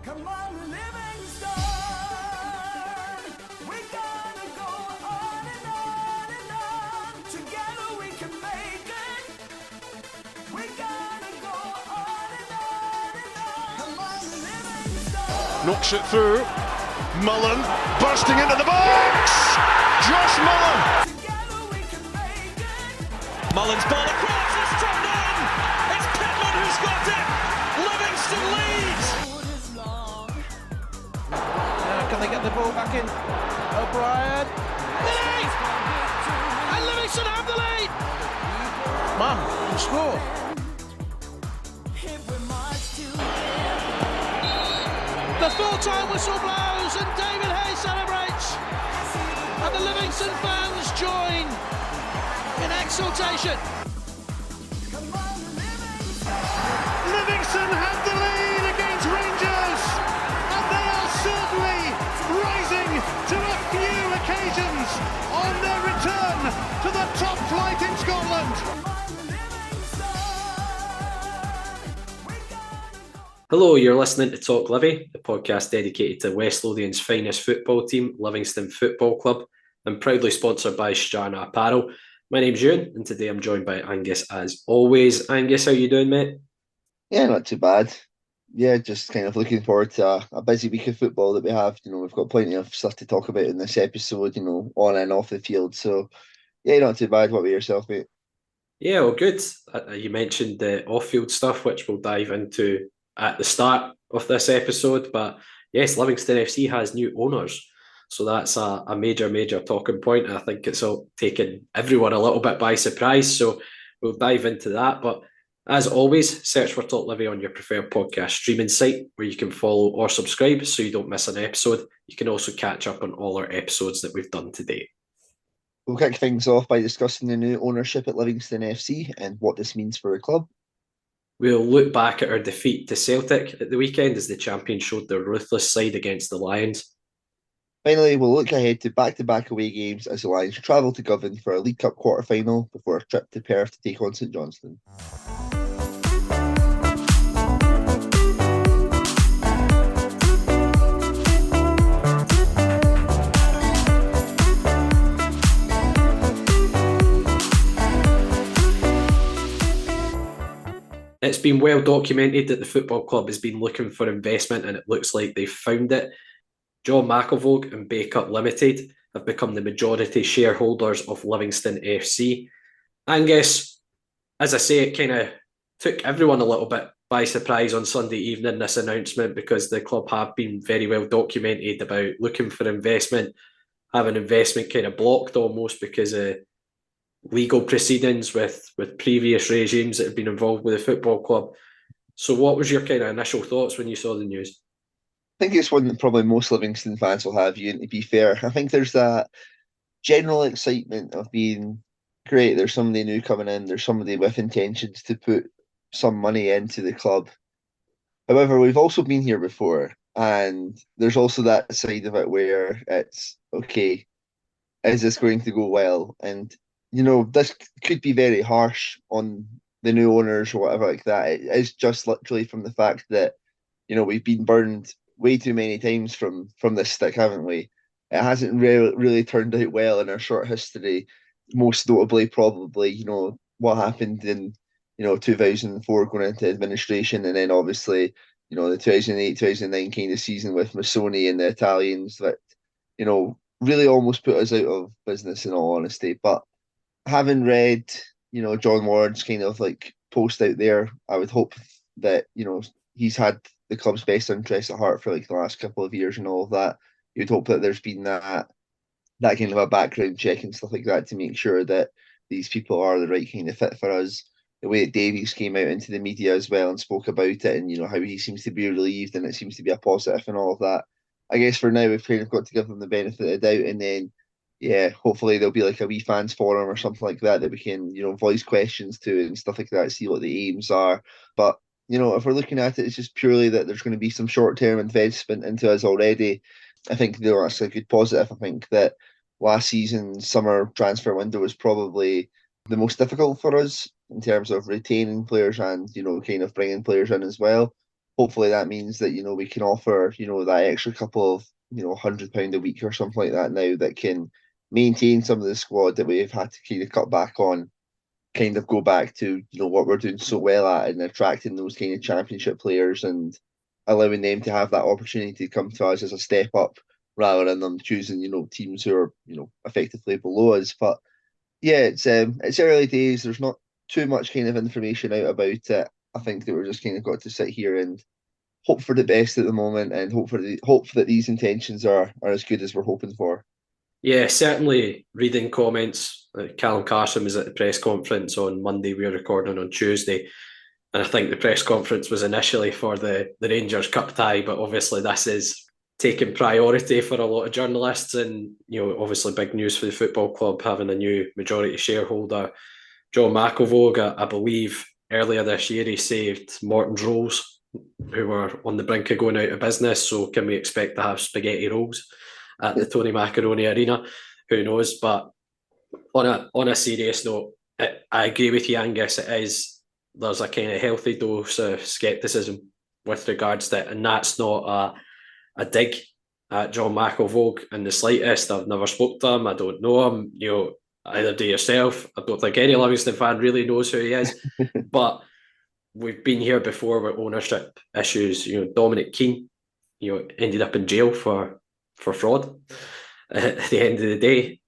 Come on, Livingston. We gotta go on and on and on. Together we can make it. We gotta go on and on and on. Come on, Livingston. Knocks it through. Mullen bursting into the box. Josh Mullen. Together we can make it. Mullen's ball across, it's turned in! It's Pittman who's got it! Livingston leads! Road is long. Now can they get the ball back in? O'Brien. Lead! And Livingston have the lead! Man, can score. If we march together. The full-time whistle blows and David Hayes celebrates! And the Livingston fans join in exultation. Come on, Livingston. Livingston have the lead against Rangers, and they are certainly rising to a few occasions on their return to the top flight in Scotland. Come on, Livingston. We gotta go. Hello, you're listening to Talk Livi, the podcast dedicated to West Lothian's finest football team, Livingston Football Club, and proudly sponsored by Strana Apparel. My name's Euan, and today I'm joined by Angus as always. Angus, how you doing, mate? Yeah, not too bad. Yeah, just kind of looking forward to a busy week of football that we have. We've got plenty of stuff to talk about in this episode, on and off the field. So, yeah, not too bad. What about yourself, mate? Yeah, well, good. You mentioned the off-field stuff, which we'll dive into at the start of this episode. But yes, Livingston FC has new owners. So that's a major talking point. And I think it's all taken everyone a little bit by surprise. So we'll dive into that. But as always, search for Talk Livi on your preferred podcast streaming site where you can follow or subscribe so you don't miss an episode. You can also catch up on all our episodes that we've done today. We'll kick things off by discussing the new ownership at Livingston FC and what this means for the club. We'll look back at our defeat to Celtic at the weekend as the champions showed their ruthless side against the Lions. Finally, we'll look ahead to back-to-back away games as the Lions travel to Govan for a League Cup quarter-final before a trip to Perth to take on St Johnstone. It's been well documented that the football club has been looking for investment and it looks like they've found it. John McIlvogue and Bake-Up Limited have become the majority shareholders of Livingston FC. Angus, as I say, it kind of took everyone a little bit by surprise on Sunday evening, this announcement, because the club have been very well documented about looking for investment, having investment kind of blocked almost because of legal proceedings with previous regimes that have been involved with the football club. So what was your kind of initial thoughts when you saw the news? I think it's one that probably most Livingston fans will have, you. And to be fair, I think there's that general excitement of being great. There's somebody new coming in. There's somebody with intentions to put some money into the club. However, we've also been here before, and there's also that side of it where it's, okay, is this going to go well? And, this could be very harsh on the new owners or whatever like that. It is just literally from the fact that, we've been burned way too many times from this stick, haven't we? It hasn't really turned out well in our short history. Most notably, probably, what happened in 2004 going into administration, and then obviously the 2008-2009 kind of season with Massoni and the Italians that really almost put us out of business, in all honesty. But having read John Ward's kind of like post out there, I would hope that he's had the club's best interest at heart for like the last couple of years and all of that. You'd hope that there's been that kind of a background check and stuff like that to make sure that these people are the right kind of fit for us. The way that Davies came out into the media as well and spoke about it, and how he seems to be relieved and it seems to be a positive and all of that. I guess for now we've kind of got to give them the benefit of the doubt, and then hopefully there'll be like a wee fans forum or something like that we can voice questions to and stuff like that, see what the aims are. But if we're looking at it, it's just purely that there's going to be some short-term investment into us already. I think that's a good positive. I think that last season's summer transfer window was probably the most difficult for us in terms of retaining players and, kind of bringing players in as well. hopefully that means that, we can offer, that extra couple of, £100 a week or something like that now that can maintain some of the squad that we've had to kind of cut back on, kind of go back to, what we're doing so well at and attracting those kind of championship players and allowing them to have that opportunity to come to us as a step up rather than them choosing, teams who are, effectively below us. But yeah, it's early days. There's not too much kind of information out about it. I think that we're just kind of got to sit here and hope for the best at the moment and hope that these intentions are as good as we're hoping for. Yeah, certainly reading comments. Callum Carson was at the press conference on Monday. We were recording on Tuesday. And I think the press conference was initially for the Rangers Cup tie, but obviously this is taking priority for a lot of journalists and, obviously big news for the football club having a new majority shareholder. John McIlvogue, I believe earlier this year he saved Morton's Rolls, who were on the brink of going out of business. So can we expect to have spaghetti rolls at the Tony Macaroni Arena? Who knows? But on a serious note, I agree with you, Angus. There's a kind of healthy dose of scepticism with regards to it, and that's not a dig at John McIlvogue in the slightest. I've never spoke to him. I don't know him. Either do yourself. I don't think any Livingston fan really knows who he is. But we've been here before with ownership issues. Dominic Keane, ended up in jail for fraud. At the end of the day,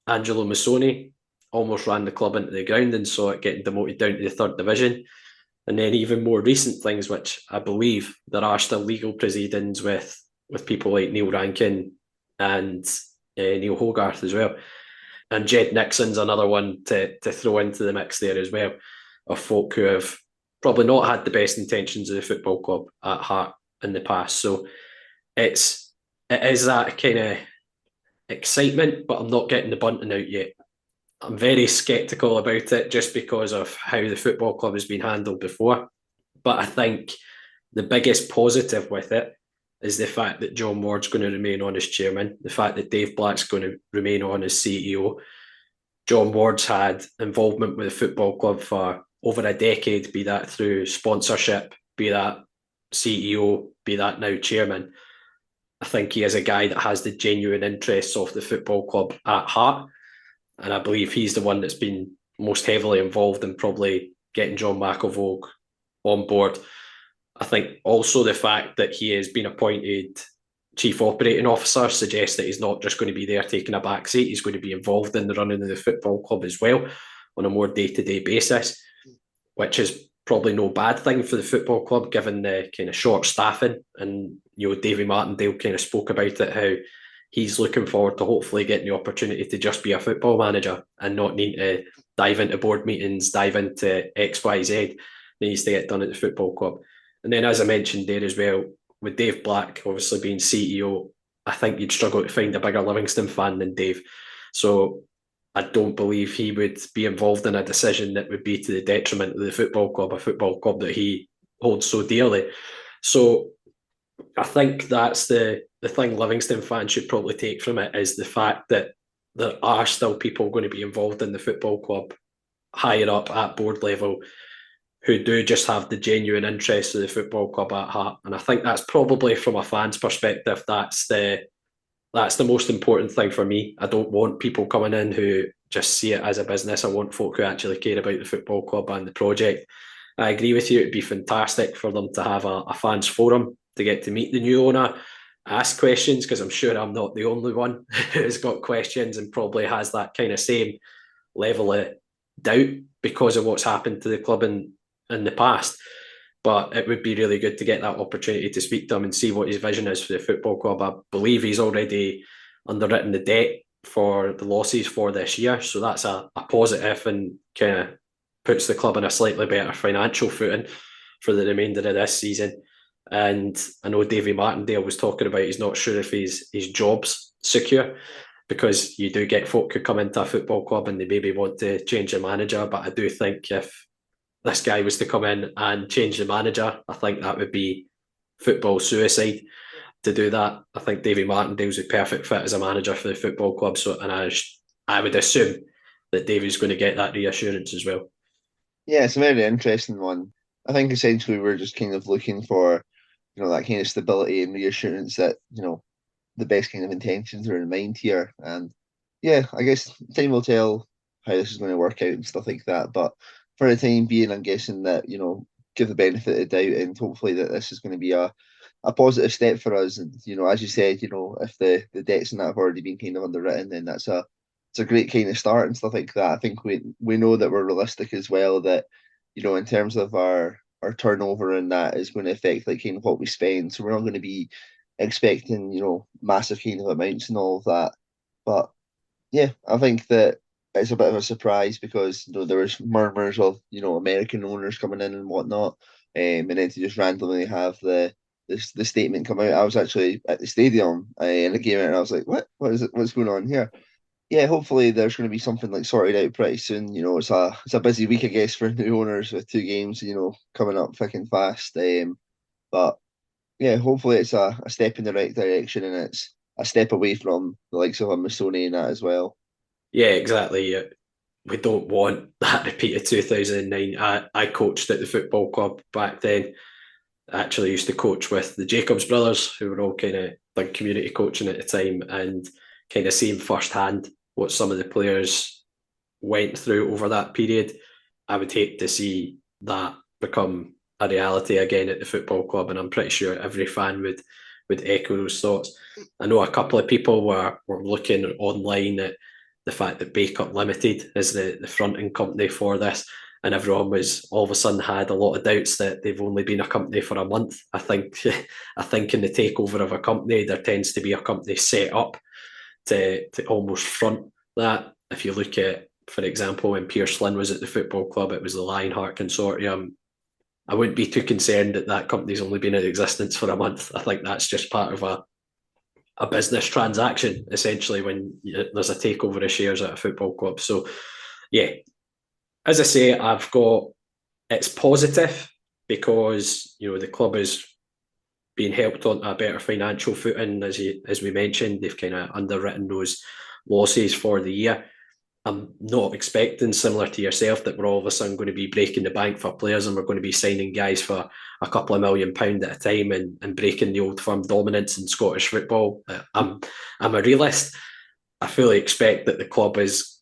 Angelo Massoni almost ran the club into the ground and saw it getting demoted down to the third division. And then even more recent things, which I believe there are still legal proceedings with people like Neil Rankin and Neil Hogarth as well. And Jed Nixon's another one to throw into the mix there as well, of folk who have probably not had the best intentions of the football club at heart in the past. So it is that kind of excitement, but I'm not getting the bunting out yet. I'm very sceptical about it just because of how the football club has been handled before. But I think the biggest positive with it is the fact that John Ward's going to remain on as chairman, the fact that Dave Black's going to remain on as CEO. John Ward's had involvement with the football club for over a decade, be that through sponsorship, be that CEO, be that now chairman. I think he is a guy that has the genuine interests of the football club at heart. And I believe he's the one that's been most heavily involved in probably getting John McIlvogue on board. I think also the fact that he has been appointed Chief Operating Officer suggests that he's not just going to be there taking a back seat. He's going to be involved in the running of the football club as well on a more day-to-day basis, which is probably no bad thing for the football club given the kind of short staffing. And, Davy Martindale kind of spoke about it, how he's looking forward to hopefully getting the opportunity to just be a football manager and not need to dive into board meetings, dive into X, Y, Z. That needs to get done at the football club. And then, as I mentioned there as well, with Dave Black obviously being CEO, I think you'd struggle to find a bigger Livingston fan than Dave. So I don't believe he would be involved in a decision that would be to the detriment of the football club, a football club that he holds so dearly. So I think that's the thing Livingston fans should probably take from it, is the fact that there are still people going to be involved in the football club higher up at board level who do just have the genuine interest of the football club at heart. And I think that's probably, from a fan's perspective, that's the most important thing for me. I don't want people coming in who just see it as a business. I want folk who actually care about the football club and the project. I agree with you. It'd be fantastic for them to have a fans forum to get to meet the new owner, ask questions, because I'm sure I'm not the only one who's got questions and probably has that kind of same level of doubt because of what's happened to the club in the past. But it would be really good to get that opportunity to speak to him and see what his vision is for the football club. I believe he's already underwritten the debt for the losses for this year, so that's a positive and kind of puts the club in a slightly better financial footing for the remainder of this season. And I know Davy Martindale was talking about he's not sure if his job's secure, because you do get folk who come into a football club and they maybe want to change the manager. But I do think if this guy was to come in and change the manager, I think that would be football suicide to do that. I think Davy Martindale's a perfect fit as a manager for the football club. So, and I would assume that Davy's going to get that reassurance as well. Yeah, it's a very interesting one. I think essentially we're just kind of looking for that kind of stability and reassurance that, the best kind of intentions are in mind here. And yeah, I guess time will tell how this is going to work out and stuff like that. But for the time being, I'm guessing that, give the benefit of the doubt and hopefully that this is going to be a positive step for us. And, as you said, if the debts and that have already been kind of underwritten, then it's a great kind of start and stuff like that. I think we know that we're realistic as well, that, in terms of our turnover and that is going to affect like kind of what we spend. So we're not going to be expecting, massive kind of amounts and all of that. But yeah, I think that it's a bit of a surprise because there was murmurs of American owners coming in and whatnot, and then to just randomly have the statement come out. I was actually at the stadium in the game and I was like, what is it? What's going on here? Yeah, hopefully there's going to be something like sorted out pretty soon. It's a busy week, I guess, for new owners with 2 games, coming up thick and fast. But yeah, hopefully it's a step in the right direction and it's a step away from the likes of a Missoni and that as well. Yeah, exactly. Yeah. We don't want that repeat of 2009. I coached at the football club back then. I actually used to coach with the Jacobs brothers, who were all kind of like community coaching at the time, and kind of seeing firsthand what some of the players went through over that period. I would hate to see that become a reality again at the football club, and I'm pretty sure every fan would echo those thoughts. I know a couple of people were looking online at the fact that Bake Up Limited is the fronting company for this, and everyone was all of a sudden had a lot of doubts that they've only been a company for a month. I think in the takeover of a company, there tends to be a company set up to almost front that. If you look at, for example, when Pierce Lynn was at the football club, it was the Lionheart Consortium. I wouldn't be too concerned that that company's only been in existence for a month. I think that's just part of a business transaction, essentially, when there's a takeover of shares at a football club. So, yeah, as I say, it's positive because, the club is being helped on a better financial footing. As we mentioned, they've kind of underwritten those losses for the year. I'm not expecting, similar to yourself, that we're all of a sudden going to be breaking the bank for players and we're going to be signing guys for a couple of £1 million at a time and breaking the old firm dominance in Scottish football. I'm a realist. I fully expect that the club is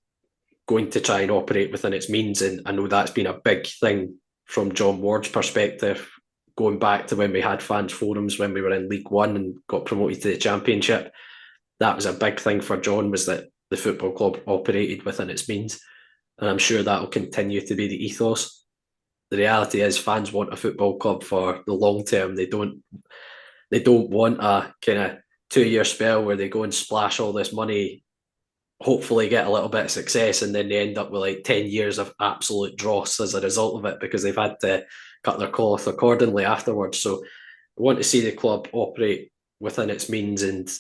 going to try and operate within its means, and I know that's been a big thing from John Ward's perspective, going back to when we had fans forums when we were in League One and got promoted to the Championship. That was a big thing for John, was that the football club operated within its means, and I'm sure that will continue to be the ethos. The reality is, fans want a football club for the long term. They don't want a kind of 2-year spell where they go and splash all this money, hopefully get a little bit of success, and then they end up with like 10 years of absolute dross as a result of it because they've had to cut their cloth accordingly afterwards. So I want to see the club operate within its means, and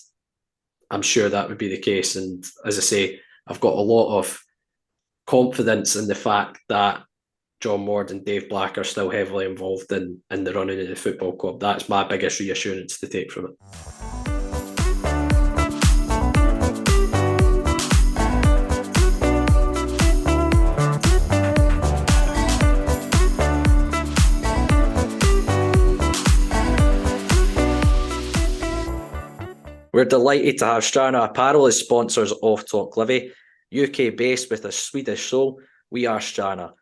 I'm sure that would be the case. And as I say, I've got a lot of confidence in the fact that John Ward and Dave Black are still heavily involved in the running of the football club. That's my biggest reassurance to take from it. We're delighted to have Strana Apparel as sponsors of Talk Livi. UK based with a Swedish soul, we are Strana.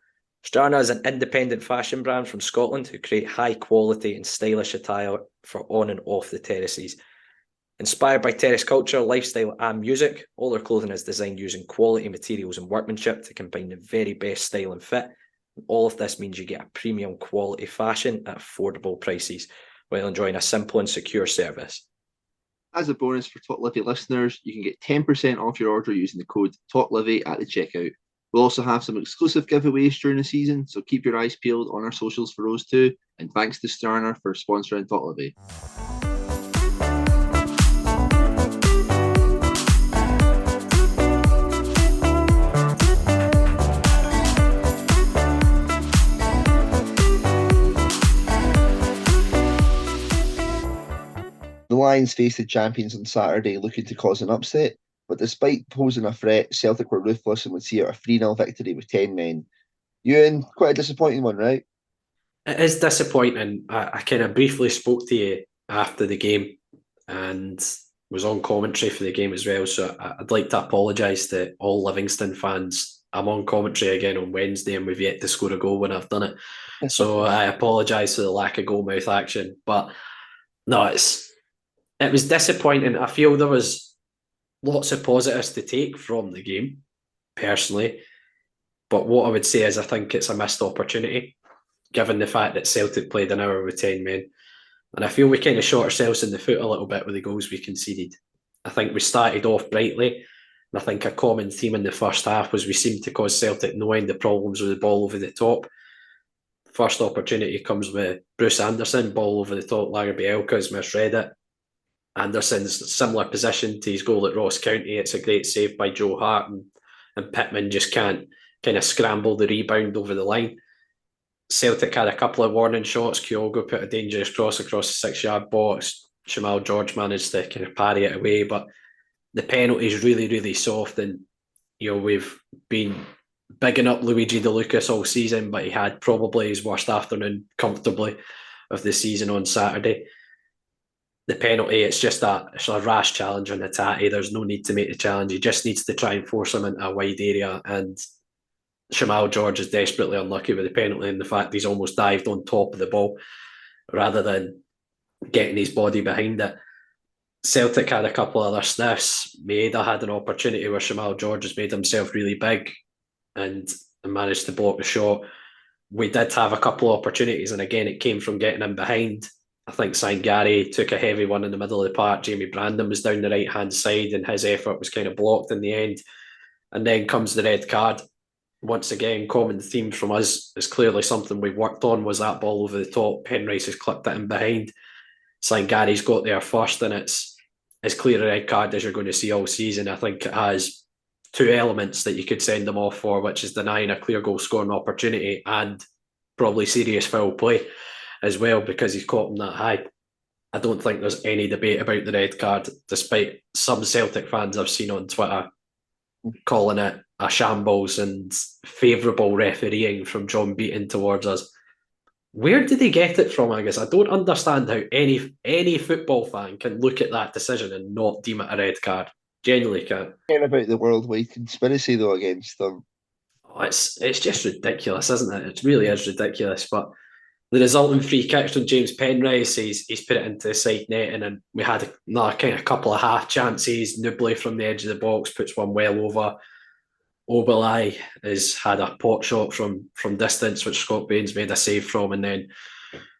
Strana is an independent fashion brand from Scotland who create high quality and stylish attire for on and off the terraces. Inspired by terrace culture, lifestyle and music, all their clothing is designed using quality materials and workmanship to combine the very best style and fit. And all of this means you get a premium quality fashion at affordable prices while enjoying a simple and secure service. As a bonus for Talk Livi listeners, you can get 10% off your order using the code TalkLivi at the checkout. We'll also have some exclusive giveaways during the season, so keep your eyes peeled on our socials for those too. And thanks to Strana for sponsoring Talk Livi. The Lions faced the champions on Saturday looking to cause an upset, but despite posing a threat, Celtic were ruthless and would see out a 3-0 victory with 10 men. Euan, quite a disappointing one, right? It is disappointing. I kind of briefly spoke to you after the game and was on commentary for the game as well. So I'd like to apologise to all Livingston fans. I'm on commentary again on Wednesday and we've yet to score a goal when I've done it. So I apologise for the lack of goal mouth action. But no, it was disappointing. I feel there was lots of positives to take from the game, personally. But what I would say is I think it's a missed opportunity, given the fact that Celtic played an hour with 10 men. And I feel we kind of shot ourselves in the foot a little bit with the goals we conceded. I think we started off brightly. And I think a common theme in the first half was we seemed to cause Celtic no end of problems with the ball over the top. First opportunity comes with Bruce Anderson, ball over the top, Lagerbielke has misread it. Anderson's similar position to his goal at Ross County. It's a great save by Joe Hart, and Pittman just can't kind of scramble the rebound over the line. Celtic had a couple of warning shots. Kyogo put a dangerous cross across the 6-yard box. Shamal George managed to kind of parry it away, but the penalty is really, really soft. And we've been bigging up Luigi De Lucas all season, but he had probably his worst afternoon comfortably of the season on Saturday. The penalty, it's a rash challenge on Hatate. There's no need to make the challenge. He just needs to try and force him into a wide area. And Shamal George is desperately unlucky with the penalty and the fact he's almost dived on top of the ball rather than getting his body behind it. Celtic had a couple of other sniffs. Maeda had an opportunity where Shamal George has made himself really big and managed to block the shot. We did have a couple of opportunities, and again, it came from getting him behind. I think Sangari took a heavy one in the middle of the park. Jamie Brandon was down the right-hand side and his effort was kind of blocked in the end. And then comes the red card. Once again, common theme from us is clearly something we worked on was that ball over the top. Penrice has clipped it in behind. Sangari's got there first, and it's as clear a red card as you're going to see all season. I think it has two elements that you could send them off for, which is denying a clear goal scoring opportunity and probably serious foul play as well, because he's caught him that high. I don't think there's any debate about the red card, despite some Celtic fans I've seen on Twitter calling it a shambles and favourable refereeing from John Beaton towards us. Where did he get it from, Angus? I don't understand how any football fan can look at that decision and not deem it a red card. Genuinely can't. Care about the worldwide conspiracy though against them. Oh, it's just ridiculous, isn't it? It really is ridiculous. But the resulting free kicks from James Penrice, he's put it into the side netting, and we had another kind of couple of half chances. Nubly from the edge of the box puts one well over. Oberlai has had a pot shot from distance, which Scott Baines made a save from, and then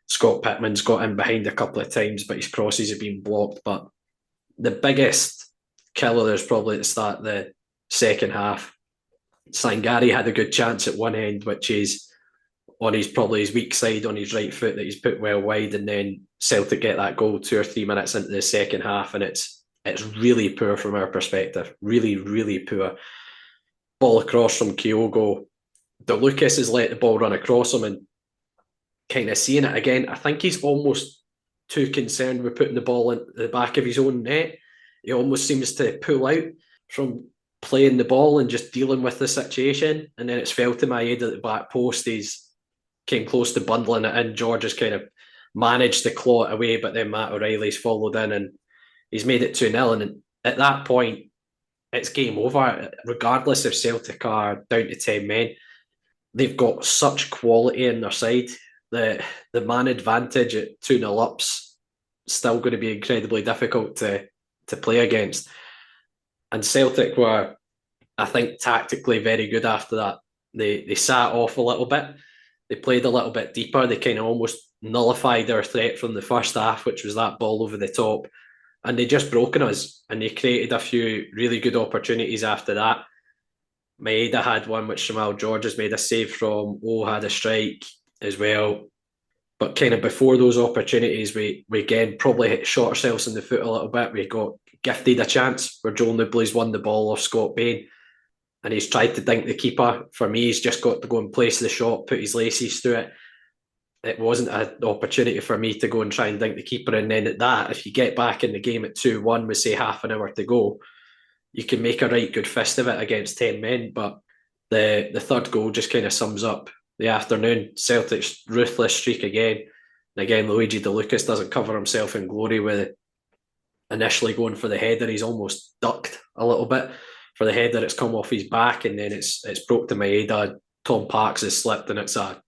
Scott Pittman's got in behind a couple of times, but his crosses have been blocked. But the biggest killer is probably at the start of the second half. Sangari had a good chance at one end, which is on probably his weak side on his right foot that he's put well wide, and then Celtic get that goal 2 or 3 minutes into the second half, and it's really poor from our perspective. Really, really poor. Ball across from Kyogo. De Lucas has let the ball run across him, and kind of seeing it again, I think he's almost too concerned with putting the ball in the back of his own net. He almost seems to pull out from playing the ball and just dealing with the situation, and then it's fell to Maeda at the back post. He's came close to bundling it in. George has kind of managed to claw it away, but then Matt O'Reilly's followed in and he's made it 2-0. And at that point, it's game over. Regardless if Celtic are down to 10 men, they've got such quality in their side. The man advantage at 2-0 up's still going to be incredibly difficult to play against. And Celtic were, I think, tactically very good after that. They sat off a little bit. They played a little bit deeper. They kind of almost nullified our threat from the first half, which was that ball over the top. And they just broken us. And they created a few really good opportunities after that. Maeda had one which Shamal George has made a save from. O had a strike as well. But kind of before those opportunities, we again probably shot ourselves in the foot a little bit. We got gifted a chance where Joel Newbley's won the ball off Scott Bain. And he's tried to dink the keeper. For me, he's just got to go and place the shot, put his laces through it. It wasn't an opportunity for me to go and try and dink the keeper. And then at that, if you get back in the game at 2-1 with, say, half an hour to go, you can make a right good fist of it against 10 men. But the third goal just kind of sums up the afternoon. Celtic's ruthless streak again. And again, Luigi De Lucas doesn't cover himself in glory with initially going for the header. He's almost ducked a little bit for the header. It's come off his back, and then it's broke to Maeda. Tom Parks has slipped, and it's a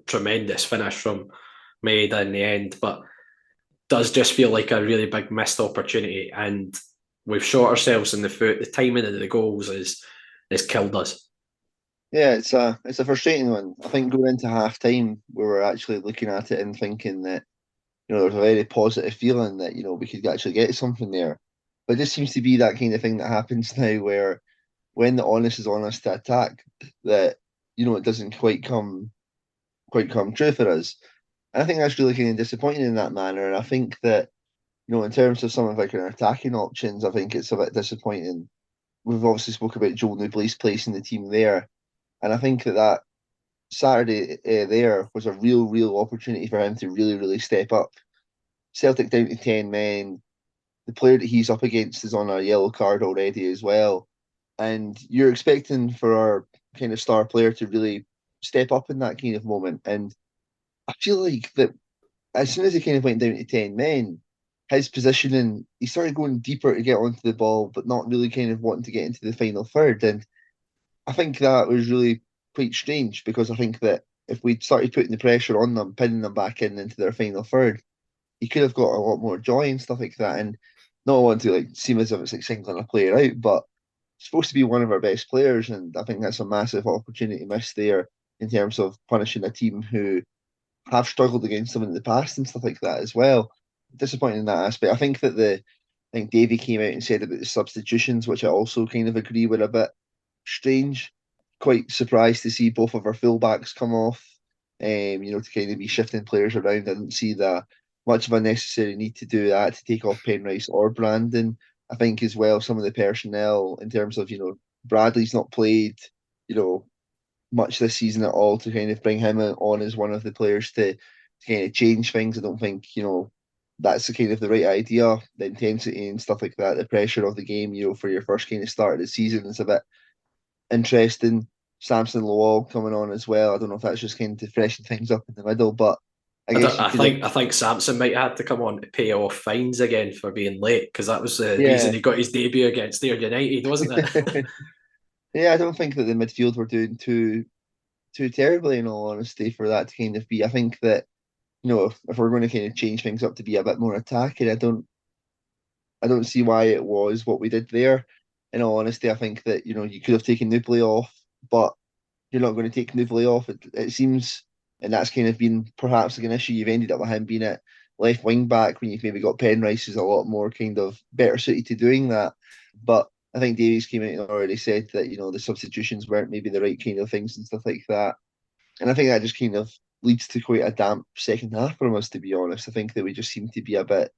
tremendous finish from Maeda in the end. But does just feel like a really big missed opportunity, and we've shot ourselves in the foot. The timing of the goals is killed us. Yeah, it's a frustrating one. I think going into half time, we were actually looking at it and thinking that, there was a very positive feeling that, we could actually get something there. But it just seems to be that kind of thing that happens now where when the onus is on us to attack, that, it doesn't quite come true for us. And I think that's really kind of disappointing in that manner. And I think that, in terms of some of like our attacking options, I think it's a bit disappointing. We've obviously spoke about Joel Newbley's place in the team there. And I think that Saturday there was a real opportunity for him to really, really step up. Celtic down to 10 men. The player that he's up against is on a yellow card already as well. And you're expecting for our kind of star player to really step up in that kind of moment. And I feel like that as soon as he kind of went down to 10 men, his positioning, he started going deeper to get onto the ball, but not really kind of wanting to get into the final third. And I think that was really quite strange, because I think that if we'd started putting the pressure on them, pinning them back into their final third, he could have got a lot more joy and stuff like that. And not want to like seem as if it's like singling a player out, but it's supposed to be one of our best players, and I think that's a massive opportunity missed there in terms of punishing a team who have struggled against them in the past and stuff like that as well. Disappointing in that aspect. I think Davey came out and said about the substitutions, which I also kind of agree with, a bit strange. Quite surprised to see both of our fullbacks come off, to kind of be shifting players around. I didn't see that much of a necessary need to do that, to take off Penrice or Brandon. I think as well some of the personnel in terms of, Bradley's not played, much this season at all, to kind of bring him on as one of the players to kind of change things. I don't think, that's the kind of the right idea. The intensity and stuff like that, the pressure of the game, for your first kind of start of the season is a bit interesting. Samson Lowell coming on as well. I don't know if that's just kind of to freshen things up in the middle, but I think Samson might have to come on to pay off fines again for being late, because that was the reason he got his debut against Ayr United, wasn't it? Yeah, I don't think that the midfield were doing too terribly, in all honesty, for that to kind of be. I think that, if we're going to kind of change things up to be a bit more attacking, I don't see why it was what we did there. In all honesty, I think that, you could have taken Nubley off, but you're not going to take Nubley off. It seems, and that's kind of been perhaps like an issue. You've ended up with him being at left wing back when you've maybe got Penrice, who's a lot more kind of better suited to doing that. But I think Davies came out and already said that, the substitutions weren't maybe the right kind of things and stuff like that. And I think that just kind of leads to quite a damp second half from us, to be honest. I think that we just seem to be a bit,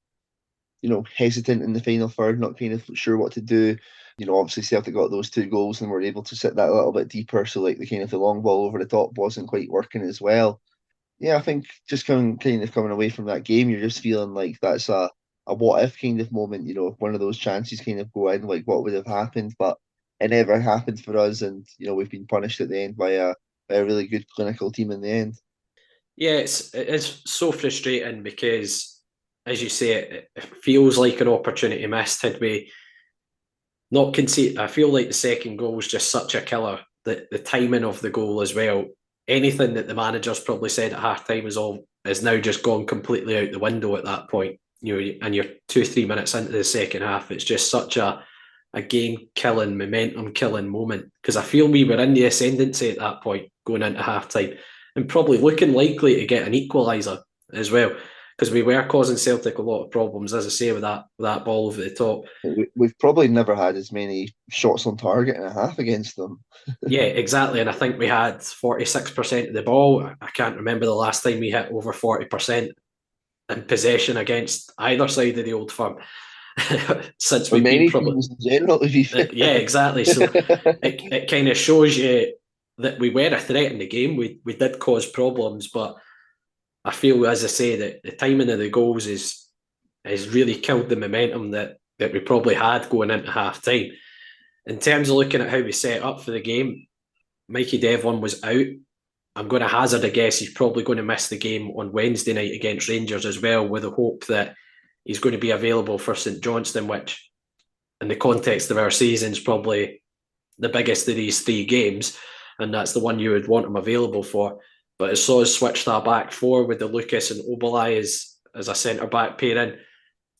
hesitant in the final third, not kind of sure what to do. Obviously Celtic got those 2 goals and were able to sit that a little bit deeper. So like the long ball over the top wasn't quite working as well. Yeah, I think just coming away from that game, you're just feeling like that's a what if kind of moment. One of those chances kind of go in, like what would have happened, but it never happened for us, and we've been punished at the end by a really good clinical team in the end. Yeah, it's so frustrating because, as you say, it feels like an opportunity missed. Had we not conceded, I feel like the second goal was just such a killer. The timing of the goal as well. Anything that the manager's probably said at half time is now just gone completely out the window at that point. And you're 2-3 minutes into the second half. It's just such a game killing, momentum killing moment, because I feel we were in the ascendancy at that point going into half time, and probably looking likely to get an equaliser as well, because we were causing Celtic a lot of problems, as I say, with that ball over the top. We've probably never had as many shots on target in a half against them. Yeah, exactly. And I think we had 46% of the ball. I can't remember the last time we hit over 40% in possession against either side of the Old Firm. Since we've been probably in general, to be fair. Yeah, exactly. So it kind of shows you that we were a threat in the game. We did cause problems, but I feel, as I say, that the timing of the goals has really killed the momentum that we probably had going into half time. In terms of looking at how we set up for the game, Mikey Devlin was out. I'm going to hazard a guess he's probably going to miss the game on Wednesday night against Rangers as well, with the hope that he's going to be available for St Johnstone, which in the context of our season is probably the biggest of these 3 games, and that's the one you would want him available for. But as Saws switched that back 4 with the Lucas and Obalai as a centre-back pairing,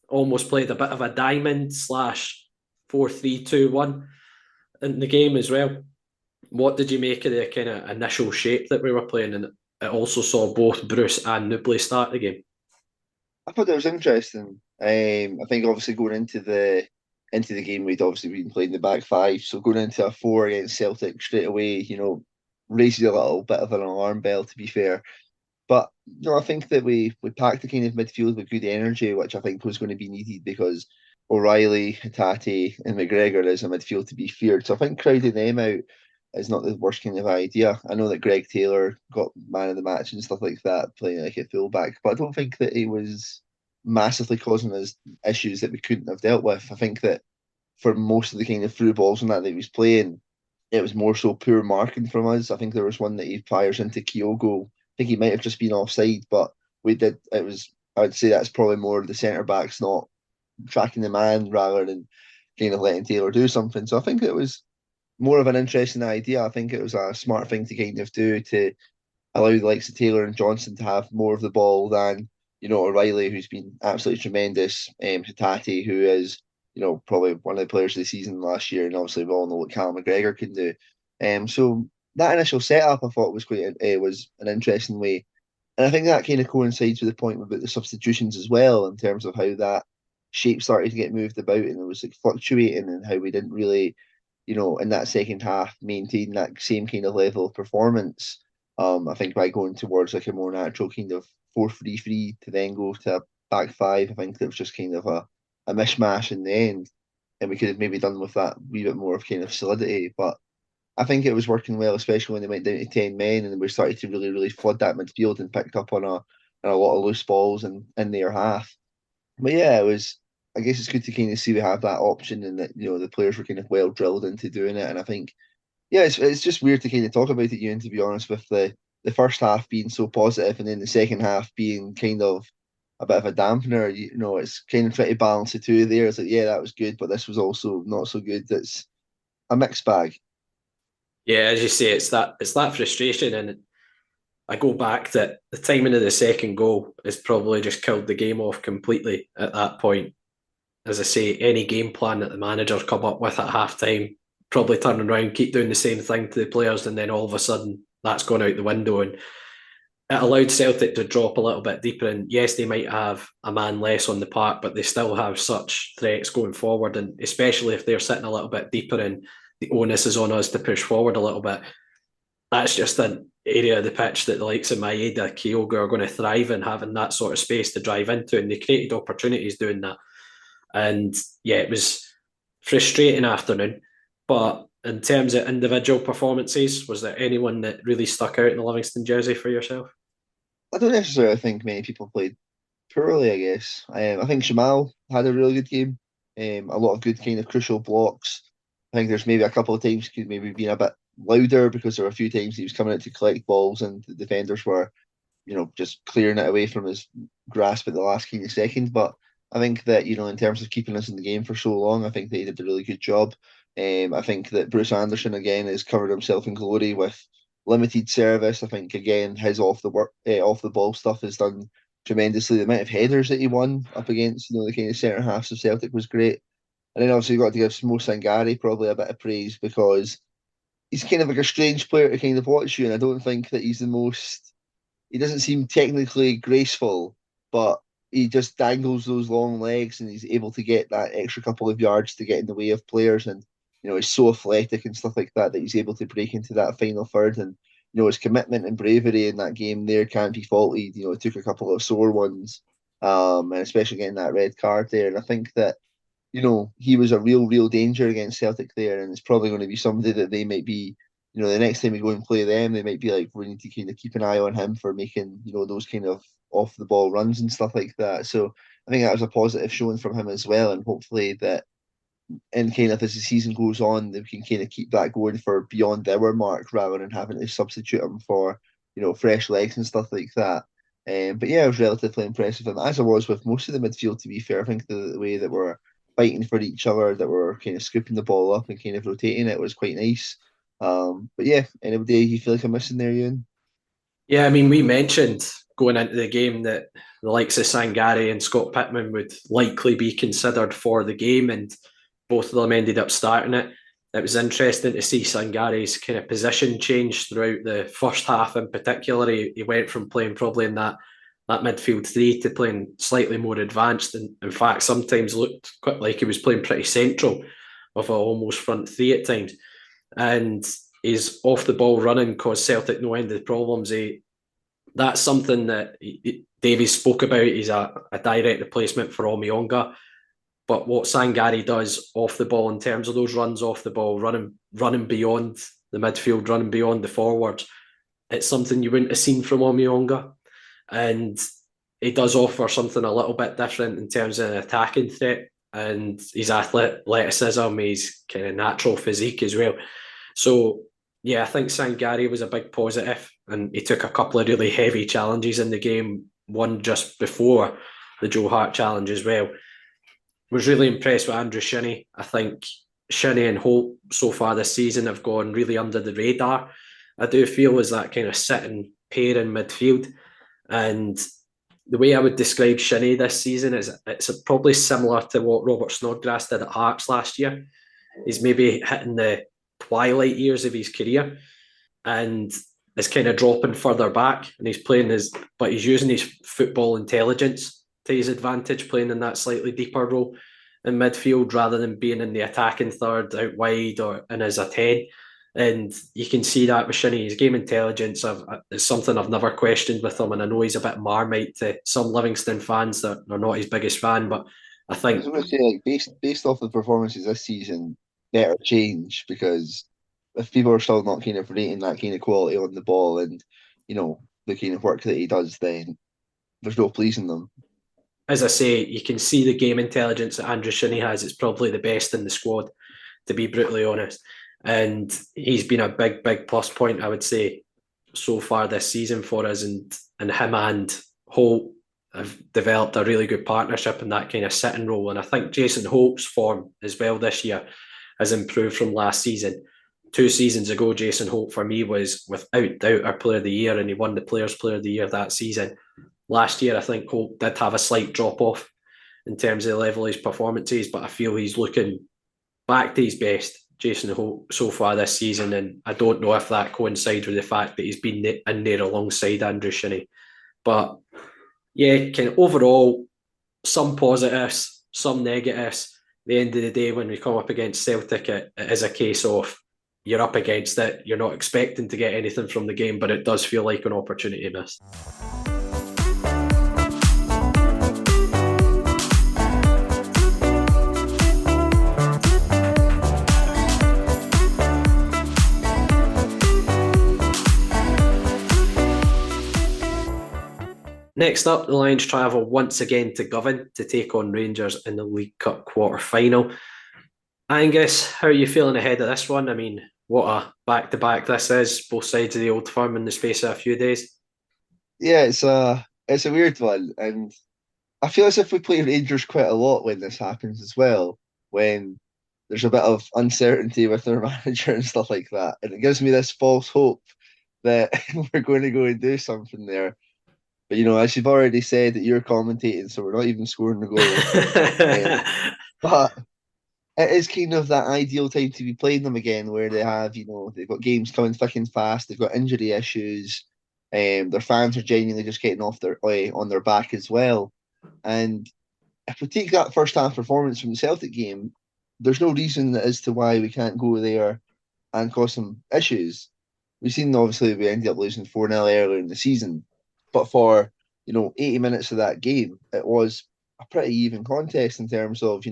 almost played a bit of a diamond / 4-3-2-1 in the game as well. What did you make of the kind of initial shape that we were playing? And it also saw both Bruce and Nubley start the game. I thought that was interesting. I think obviously going into the game, we'd obviously been playing the back 5, so going into a 4 against Celtic straight away, raises a little bit of an alarm bell, to be fair. But I think that we packed the kind of midfield with good energy, which I think was going to be needed because O'Reilly, Hatate, and McGregor is a midfield to be feared. So I think crowding them out is not the worst kind of idea. I know that Greg Taylor got man of the match and stuff like that, playing like a fullback, but I don't think that he was massively causing us issues that we couldn't have dealt with. I think that for most of the kind of through balls and that he was playing, it was more so poor marking from us. I think there was one that he fires into Kyogo. I think he might have just been offside, but I'd say that's probably more the centre backs not tracking the man rather than kind of letting Taylor do something. So I think it was more of an interesting idea. I think it was a smart thing to kind of do to allow the likes of Taylor and Johnson to have more of the ball than, O'Reilly, who's been absolutely tremendous, Hatate, who is, probably one of the players of the season last year, and obviously we all know what Callum McGregor can do. So that initial setup I thought was was an interesting way. And I think that kind of coincides with the point about the substitutions as well, in terms of how that shape started to get moved about and it was like fluctuating, and how we didn't really, in that second half maintain that same kind of level of performance. I think by going towards like a more natural kind of 4-3-3 to then go to a back 5, I think it was just kind of a mishmash in the end. And we could have maybe done with that wee bit more of kind of solidity. But I think it was working well, especially when they went down to 10 men and we started to really, really flood that midfield and picked up on a lot of loose balls in their half. But yeah, I guess it's good to kind of see we have that option and that, the players were kind of well drilled into doing it. And I think, yeah, it's just weird to kind of talk about it, Euan, to be honest, with the first half being so positive and then the second half being kind of a bit of a dampener. It's kind of trying to balance the two there. It's like, yeah, that was good, but this was also not so good. It's a mixed bag. Yeah, as you say, it's that frustration, and I go back that the timing of the second goal has probably just killed the game off completely at that point. As I say, any game plan that the managers come up with at half-time, probably turning around, keep doing the same thing to the players, and then all of a sudden that's gone out the window, and it allowed Celtic to drop a little bit deeper. And yes, they might have a man less on the park, but they still have such threats going forward, and especially if they're sitting a little bit deeper and the onus is on us to push forward a little bit. That's just an area of the pitch that the likes of Maeda, Kyogo are going to thrive in, having that sort of space to drive into, and they created opportunities doing that. And yeah, it was frustrating afternoon. But in terms of individual performances, was there anyone that really stuck out in the Livingston jersey for yourself? I don't necessarily think many people played poorly, I guess. I think Jamal had a really good game. A lot of good kind of crucial blocks. I think there's maybe a couple of times he could maybe been a bit louder because there were a few times he was coming out to collect balls and the defenders were, just clearing it away from his grasp at the last kind of second. But I think that, in terms of keeping us in the game for so long, I think they did a really good job. I think that Bruce Anderson, again, has covered himself in glory with limited service. I think, again, his off the ball stuff has done tremendously. The amount of headers that he won up against, the kind of centre halves of Celtic was great. And then obviously you've got to give Mo Sangari probably a bit of praise because he's kind of like a strange player to kind of watch you. And I don't think that he's he doesn't seem technically graceful, but he just dangles those long legs and he's able to get that extra couple of yards to get in the way of players. And, he's so athletic and stuff like that he's able to break into that final third. And, his commitment and bravery in that game there can't be faulted. It took a couple of sore ones, and especially getting that red card there. And I think that, he was a real danger against Celtic there, and it's probably going to be somebody that they might be, the next time we go and play them, they might be like, we need to kind of keep an eye on him for making, those kind of off the ball runs and stuff like that. So I think that was a positive showing from him as well, and hopefully that, and kind of as the season goes on, they can kind of keep that going for beyond our mark rather than having to substitute him for, fresh legs and stuff like that. But yeah, I was relatively impressed with him, as I was with most of the midfield, to be fair. I think the way that we're fighting for each other, that we're kind of scooping the ball up and kind of rotating it was quite nice. But yeah, anybody you feel like I'm missing there, Ewan? Yeah, I mean, we mentioned going into the game that the likes of Sangari and Scott Pittman would likely be considered for the game, and both of them ended up starting it. It was interesting to see Sangari's kind of position change throughout the first half in particular. He went from playing probably in that midfield three to playing slightly more advanced, and in fact sometimes looked quite like he was playing pretty central with a almost front three at times. And his off the ball running caused Celtic no end of problems. That's something that Davies spoke about. He's a direct replacement for Omiyonga. But what Sangari does off the ball in terms of those runs off the ball, running beyond the midfield, running beyond the forwards, it's something you wouldn't have seen from Omiyonga. And he does offer something a little bit different in terms of an attacking threat and his athleticism, his kind of natural physique as well. So, yeah, I think Sangari was a big positive, and he took a couple of really heavy challenges in the game, one just before the Joe Hart challenge as well. Was really impressed with Andrew Shinnie. I think Shinnie and Holt so far this season have gone really under the radar. I do feel as that kind of sitting pair in midfield. And the way I would describe Shinnie this season is it's probably similar to what Robert Snodgrass did at Hearts last year. He's maybe hitting the twilight years of his career and is kind of dropping further back, and but he's using his football intelligence to his advantage, playing in that slightly deeper role in midfield rather than being in the attacking third out wide or in as a 10. And you can see that with Shinnie, his game intelligence. It's something I've never questioned with him, and I know he's a bit Marmite to some Livingston fans that are not his biggest fan, but I I think was going to say, like, based off the performances this season, better change, because if people are still not kind of rating that kind of quality on the ball and the kind of work that he does, then there's no pleasing them. as I say, you can see the game intelligence that Andrew Shinnie has. It's probably the best in the squad, to be brutally honest. And he's been a big, big plus point, I would say, so far this season for us. And him and Holt have developed a really good partnership in that kind of sitting role. And I think Jason Holt's form as well this year has improved from last season. 2 seasons ago, Jason Holt for me was without doubt our player of the year, and he won the Players' Player of the Year that season. Last year, I think Holt did have a slight drop off in terms of the level of his performances, but I feel he's looking back to his best, Jason Holt, so far this season, and I don't know if that coincides with the fact that he's been in there alongside Andrew Shinnie. But yeah, kind of overall, some positives, some negatives. At the end of the day, when we come up against Celtic, it is a case of you're up against it. You're not expecting to get anything from the game, but it does feel like an opportunity missed. Next up, the Lions travel once again to Govan to take on Rangers in the League Cup quarter-final. Angus, how are you feeling ahead of this one? I mean, what a back-to-back this is, both sides of the old firm in the space of a few days. Yeah, it's a weird one, and I feel as if we play Rangers quite a lot when this happens as well, when there's a bit of uncertainty with their manager and stuff like that, and it gives me this false hope that we're going to go and do something there. But as you've already said, that you're commentating, so we're not even scoring the goal. But it is kind of that ideal time to be playing them again, where they have, they've got games coming thick and fast, they've got injury issues, their fans are genuinely just getting off their on their back as well. And if we take that first half performance from the Celtic game, there's no reason as to why we can't go there and cause some issues. We've seen, obviously, we ended up losing 4-0 earlier in the season, but for 80 minutes of that game, it was a pretty even contest in terms of,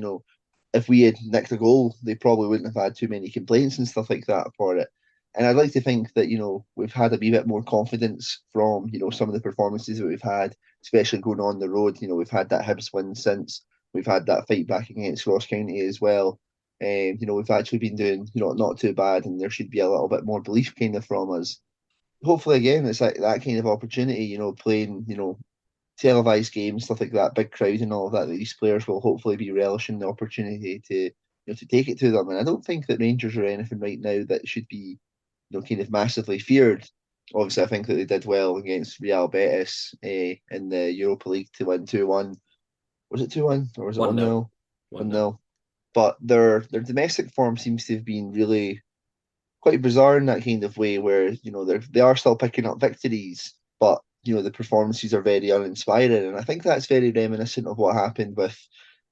if we had nicked a goal, they probably wouldn't have had too many complaints and stuff like that for it. And I'd like to think that, we've had a wee bit more confidence from, some of the performances that we've had, especially going on the road. We've had that Hibs win since. We've had that fight back against Ross County as well. And, we've actually been doing, not too bad, and there should be a little bit more belief kind of from us. hopefully again it's like that kind of opportunity, playing, televised games, stuff like that, big crowd and all of that these players will hopefully be relishing the opportunity to take it to them. And I don't think that Rangers are anything right now that should be, kind of massively feared. Obviously, I think that they did well against Real Betis in the Europa League to win 2-1. Was it 2-1 or was it 1-0? 1-0. But their domestic form seems to have been really quite bizarre in that kind of way, where they are still picking up victories, but the performances are very uninspiring, and I think that's very reminiscent of what happened with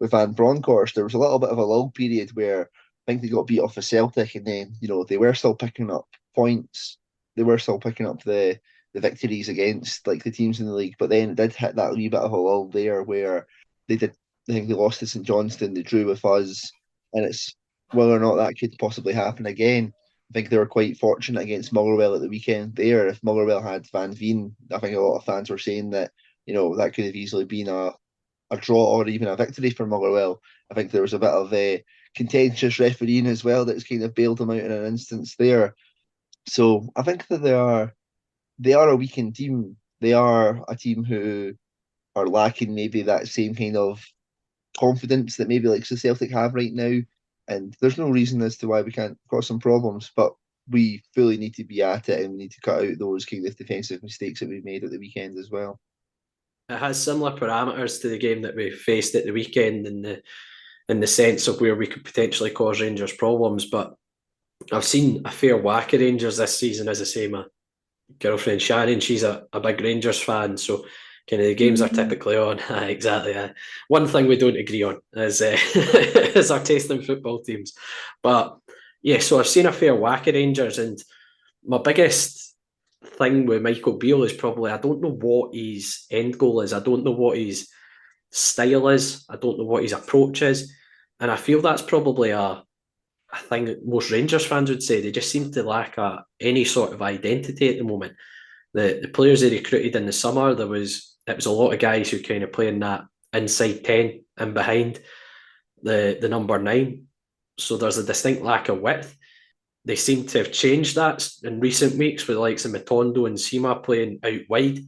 Van Bronckhorst. There was a little bit of a lull period where I think they got beat off of Celtic, and then they were still picking up points, they were still picking up the victories against like the teams in the league, but then it did hit that wee bit of a lull there where they did. I think they lost to St Johnstone, they drew with us, and it's whether or not that could possibly happen again. I think they were quite fortunate against Motherwell at the weekend there. If Motherwell had Van Veen, I think a lot of fans were saying that, that could have easily been a draw or even a victory for Motherwell. I think there was a bit of a contentious refereeing as well that's kind of bailed them out in an instance there. So I think that they are a weakened team. They are a team who are lacking maybe that same kind of confidence that maybe like the Celtic have right now. And there's no reason as to why we can't got some problems, but we fully need to be at it, and we need to cut out those kind of defensive mistakes that we've made at the weekend as well. It has similar parameters to the game that we faced at the weekend in the sense of where we could potentially cause Rangers problems. But I've seen a fair whack of Rangers this season. As I say, my girlfriend Shannon, she's a big Rangers fan, so kind of the games are typically on. Exactly. One thing we don't agree on is is our taste in football teams. But yeah, so I've seen a fair whack of Rangers, and my biggest thing with Michael Beale is probably I don't know what his end goal is. I don't know what his style is. I don't know what his approach is. And I feel that's probably a thing that most Rangers fans would say. They just seem to lack any sort of identity at the moment. The players they recruited in the summer, it was a lot of guys who kind of playing that inside 10 and behind the number 9. So there's a distinct lack of width. They seem to have changed that in recent weeks with the likes of Matondo and Sima playing out wide,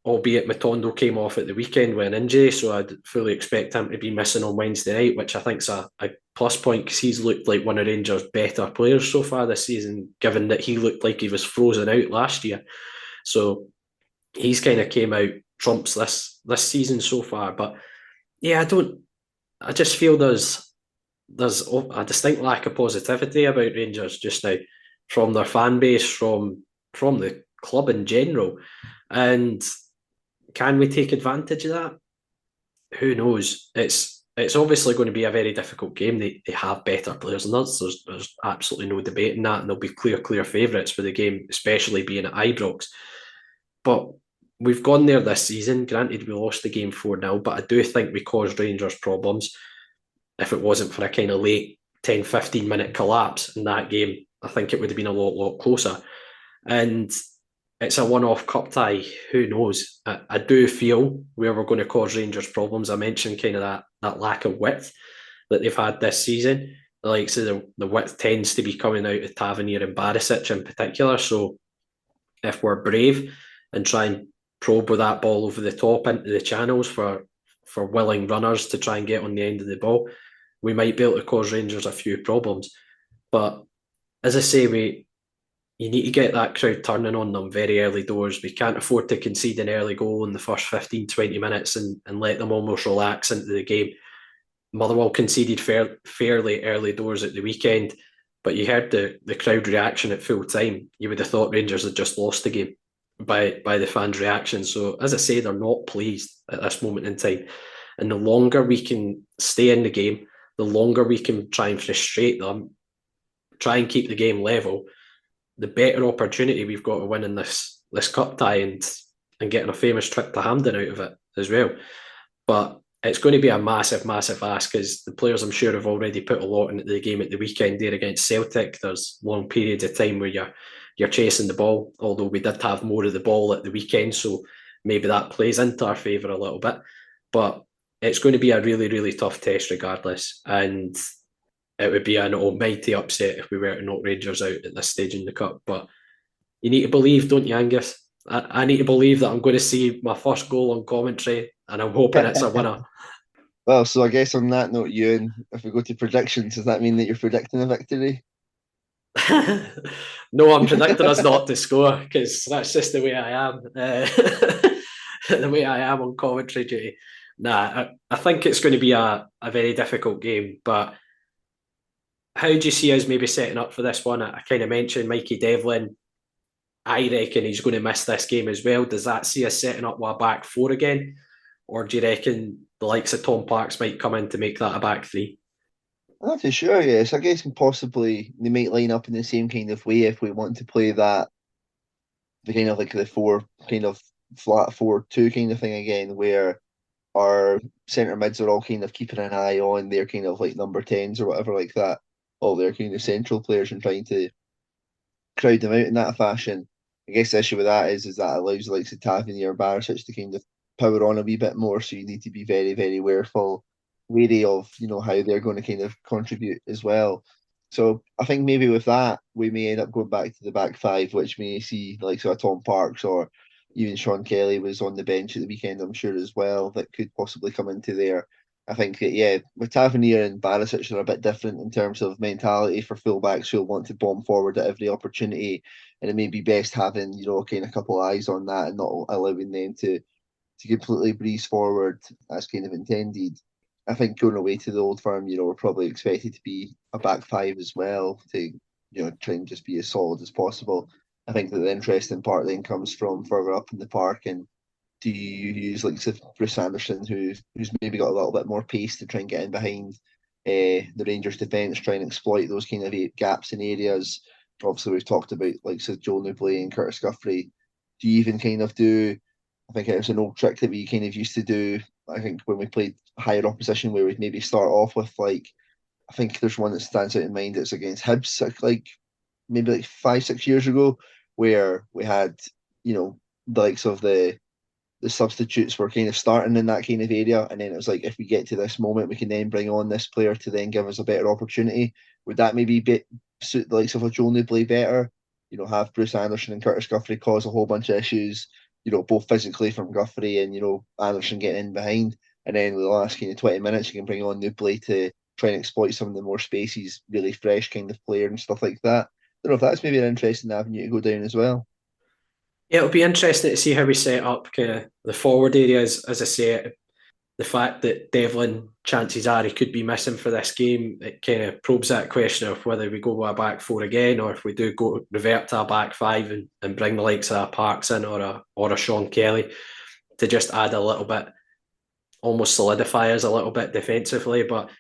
albeit Matondo came off at the weekend with an injury, so I'd fully expect him to be missing on Wednesday night, which I think is a plus point because he's looked like one of Rangers' better players so far this season, given that he looked like he was frozen out last year. So he's kind of came out trumps this season so far. But yeah, I just feel there's a distinct lack of positivity about Rangers just now from their fan base, from the club in general. And can we take advantage of that? Who knows? It's obviously going to be a very difficult game. They have better players than us. There's absolutely no debate in that, and they'll be clear favourites for the game, especially being at Ibrox. But we've gone there this season. Granted, we lost the game 4-0, but I do think we caused Rangers problems. If it wasn't for a kind of late 10-15 minute collapse in that game, I think it would have been a lot closer. And it's a one-off cup tie. Who knows? I do feel where we're going to cause Rangers problems. I mentioned kind of that lack of width that they've had this season. The likes of the width tends to be coming out of Tavernier and Barisic in particular. So if we're brave and try and probe with that ball over the top into the channels for willing runners to try and get on the end of the ball, we might be able to cause Rangers a few problems. But as I say, you need to get that crowd turning on them very early doors. We can't afford to concede an early goal in the first 15-20 minutes and let them almost relax into the game. Motherwell conceded fairly early doors at the weekend, but you heard the crowd reaction at full time. You would have thought Rangers had just lost the game by the fans' reaction. So as I say, they're not pleased at this moment in time. And the longer we can stay in the game, the longer we can try and frustrate them, try and keep the game level, the better opportunity we've got to win in this cup tie and getting a famous trip to Hampden out of it as well. But it's going to be a massive ask because the players, I'm sure, have already put a lot into the game at the weekend there against Celtic. There's long periods of time where you're chasing the ball, although we did have more of the ball at the weekend, so maybe that plays into our favour a little bit. But it's going to be a really tough test regardless, and it would be an almighty upset if we were to knock Rangers out at this stage in the cup. But You need to believe, don't you, Angus? I need to believe that I'm going to see my first goal on commentary, and I'm hoping it's a winner. Well, so I guess on that note, Ewan, if we go to predictions, does that mean that you're predicting a victory? No, I'm predicting us not to score, because that's just the way I am. The way I am on commentary duty. Nah, I think it's going to be a very difficult game, but how do you see us maybe setting up for this one? I kind of mentioned Mikey Devlin. I reckon he's going to miss this game as well. Does that see us setting up with a back four again? Or do you reckon the likes of Tom Parks might come in to make that a back three? I'm not too sure, yes. I guess possibly they might line up in the same kind of way if we want to play that, the kind of like the four, kind of flat 4-2 kind of thing again, where our centre mids are all kind of keeping an eye on their kind of like number 10s or whatever like that, all their kind of central players, and trying to crowd them out in that fashion. I guess the issue with that is that allows the likes of Tavernier or Barisic to kind of power on a wee bit more, so you need to be very, very wary of, how they're going to kind of contribute as well. So I think maybe with that, we may end up going back to the back five, which may see like sort of Tom Parks, or even Sean Kelly was on the bench at the weekend, I'm sure as well, that could possibly come into there. I think that, yeah, with Tavernier and Barisic, they're a bit different in terms of mentality for fullbacks who'll want to bomb forward at every opportunity. And it may be best having, kind of a couple of eyes on that and not allowing them to completely breeze forward as kind of intended. I think going away to the Old Firm, we're probably expected to be a back five as well, to try and just be as solid as possible. I think that the interesting part then comes from further up in the park, and do you use like Bruce Anderson, who's maybe got a little bit more pace to try and get in behind the Rangers defence, try and exploit those kind of gaps in areas. Obviously, we've talked about like Joe Newbley and Curtis Guthrie. Do you even kind of do? I think it's an old trick that we kind of used to do. I think when we played higher opposition, where we'd maybe start off with like, I think there's one that stands out in mind. It's against Hibs, like maybe like 5-6 years ago, where we had the likes of the substitutes were kind of starting in that kind of area, and then it was like, if we get to this moment, we can then bring on this player to then give us a better opportunity. Would that maybe suit the likes of a Joe Newbley better? Have Bruce Anderson and Curtis Guthrie cause a whole bunch of issues, both physically from Guthrie and, Anderson getting in behind. And then with the last kind of 20 minutes, you can bring on Newbley to try and exploit some of the more spaces, really fresh kind of player and stuff like that. I don't know if that's maybe an interesting avenue to go down as well. Yeah, it'll be interesting to see how we set up kind of the forward areas. As I say, the fact that Devlin, chances are he could be missing for this game, it kind of probes that question of whether we go with a back four again, or if we do go revert to a back five and bring the likes of a Parks in, or a Sean Kelly, to just add a little bit, almost solidify us a little bit defensively. But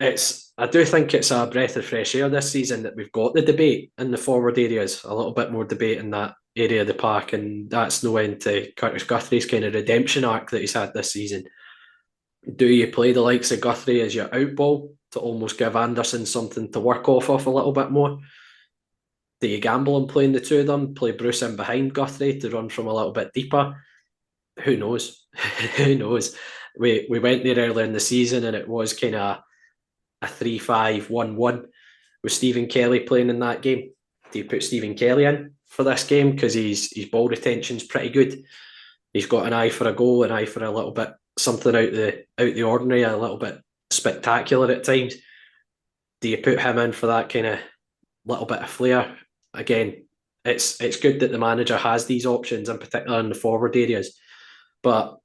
I do think it's a breath of fresh air this season that we've got the debate in the forward areas, a little bit more debate in that area of the park, and that's no end to Curtis Guthrie's kind of redemption arc that he's had this season. Do you play the likes of Guthrie as your outball to almost give Anderson something to work off of a little bit more? Do you gamble on playing the two of them, play Bruce in behind Guthrie to run from a little bit deeper? Who knows? Who knows? We went there earlier in the season, and it was kind of a 3-5-1-1 with Stephen Kelly playing in that game. Do you put Stephen Kelly in for this game because his ball retention's pretty good? He's got an eye for a goal, an eye for a little bit something out the ordinary, a little bit spectacular at times. Do you put him in for that kind of little bit of flair? Again, it's good that the manager has these options, in particular in the forward areas. But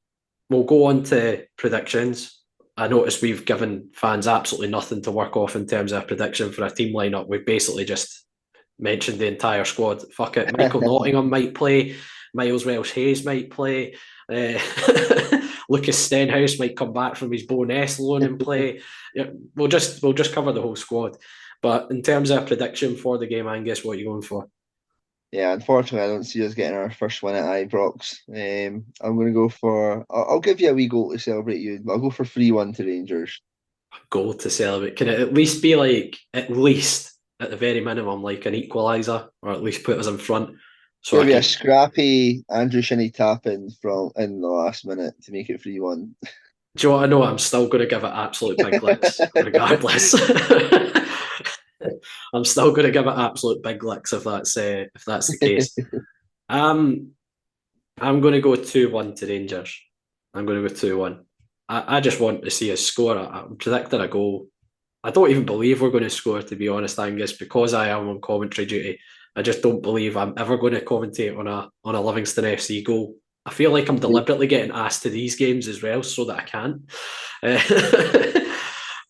we'll go on to predictions. I noticed we've given fans absolutely nothing to work off in terms of a prediction for a team lineup. We've basically just mentioned the entire squad. Fuck it. Michael Nottingham might play. Miles Welsh-Hayes might play. Lucas Stenhouse might come back from his Bo'ness loan and play. We'll just cover the whole squad. But in terms of a prediction for the game, Angus, what are you going for? Yeah, unfortunately, I don't see us getting our first win at Ibrox. I'm going to go for... I'll give you a wee goal to celebrate you. I'll go for 3-1 to Rangers. A goal to celebrate. Can it at least be like, at the very minimum, like an equaliser, or at least put us in front? So it'll be a scrappy Andrew Shinnie tap in the last minute to make it 3-1. Do you want to know? I'm still going to give it absolute pink lips, regardless. I'm still going to give it absolute big licks if that's the case. I'm going to go 2-1 to Rangers. I'm going to go 2-1. I just want to see us score. I'm predicting a goal. I don't even believe we're going to score, to be honest, Angus, because I am on commentary duty. I just don't believe I'm ever going to commentate on a Livingston FC goal. I feel like I'm deliberately getting asked to these games as well so that I can.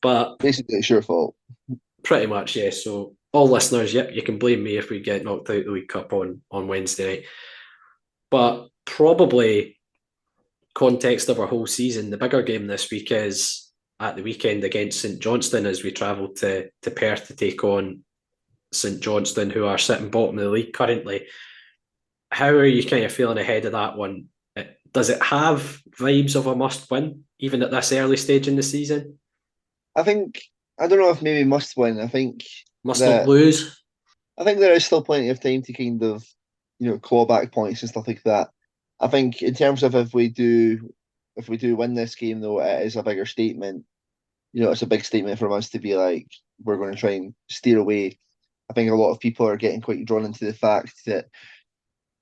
But basically, it's your fault. Pretty much, yeah. So all listeners, yep, you can blame me if we get knocked out the League Cup on Wednesday night. But probably context of our whole season, the bigger game this week is at the weekend against St Johnstone as we travel to Perth to take on St Johnstone, who are sitting bottom of the league currently. How are you kind of feeling ahead of that one? Does it have vibes of a must-win, even at this early stage in the season? I think, I don't know if maybe must win. I think Must not lose. I think there is still plenty of time to kind of, claw back points and stuff like that. I think in terms of if we do win this game, though, it is a bigger statement. It's a big statement from us to be like, we're going to try and steer away. I think a lot of people are getting quite drawn into the fact that,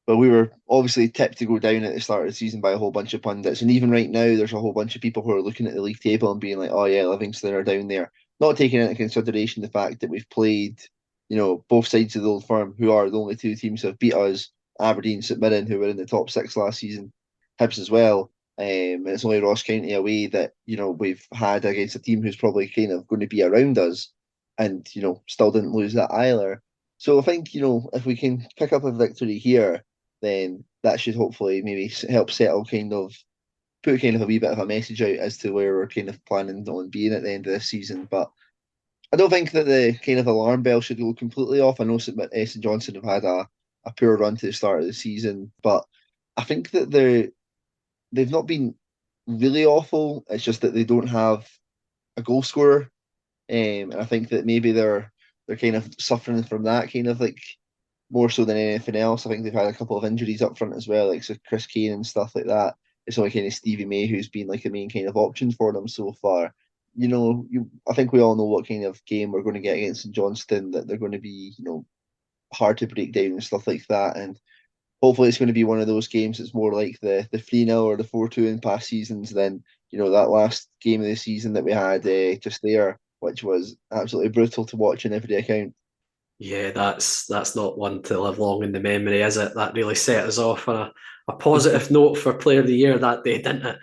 well, we were obviously tipped to go down at the start of the season by a whole bunch of pundits. And even right now, there's a whole bunch of people who are looking at the league table and being like, oh yeah, Livingston are down there. Not taking into consideration the fact that we've played, both sides of the Old Firm, who are the only two teams who have beat us, Aberdeen, St Mirren, who were in the top six last season, Hibs as well. And it's only Ross County away that, we've had against a team who's probably kind of going to be around us and, still didn't lose that either. So I think, if we can pick up a victory here, then that should hopefully maybe help put kind of a wee bit of a message out as to where we're kind of planning on being at the end of this season. But I don't think that the kind of alarm bell should go completely off. I know St Johnstone have had a poor run to the start of the season, but I think that they've not been really awful. It's just that they don't have a goal scorer. And I think that maybe they're kind of suffering from that kind of like more so than anything else. I think they've had a couple of injuries up front as well, like so Chris Kane and stuff like that. It's only kind of Stevie May who's been like the main kind of option for them so far. I think we all know what kind of game we're going to get against St Johnstone, that they're going to be, hard to break down and stuff like that. And hopefully it's going to be one of those games that's more like the 3-0 or the 4-2 in past seasons than, that last game of the season that we had just there, which was absolutely brutal to watch in every account. Yeah, that's not one to live long in the memory, is it? That really set us off on a positive note for Player of the Year that day, didn't it?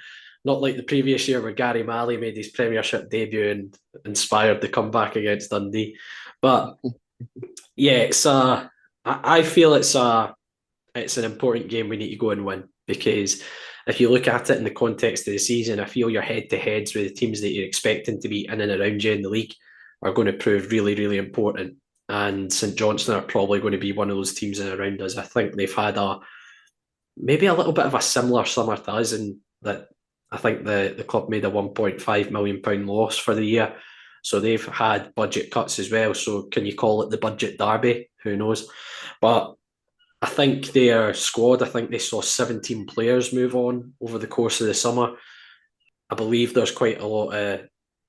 Not like the previous year where Gary Malley made his Premiership debut and inspired the comeback against Dundee. But yeah, I feel it's an important game we need to go and win, because if you look at it in the context of the season, I feel your head-to-heads with the teams that you're expecting to be in and around you in the league are going to prove really, really important. And St Johnstone are probably going to be one of those teams in and around us. I think they've had maybe a little bit of a similar summer to us, in that I think the club made a £1.5 million loss for the year. So they've had budget cuts as well. So can you call it the budget derby? Who knows? But I think their squad, I think they saw 17 players move on over the course of the summer. I believe there's quite a lot of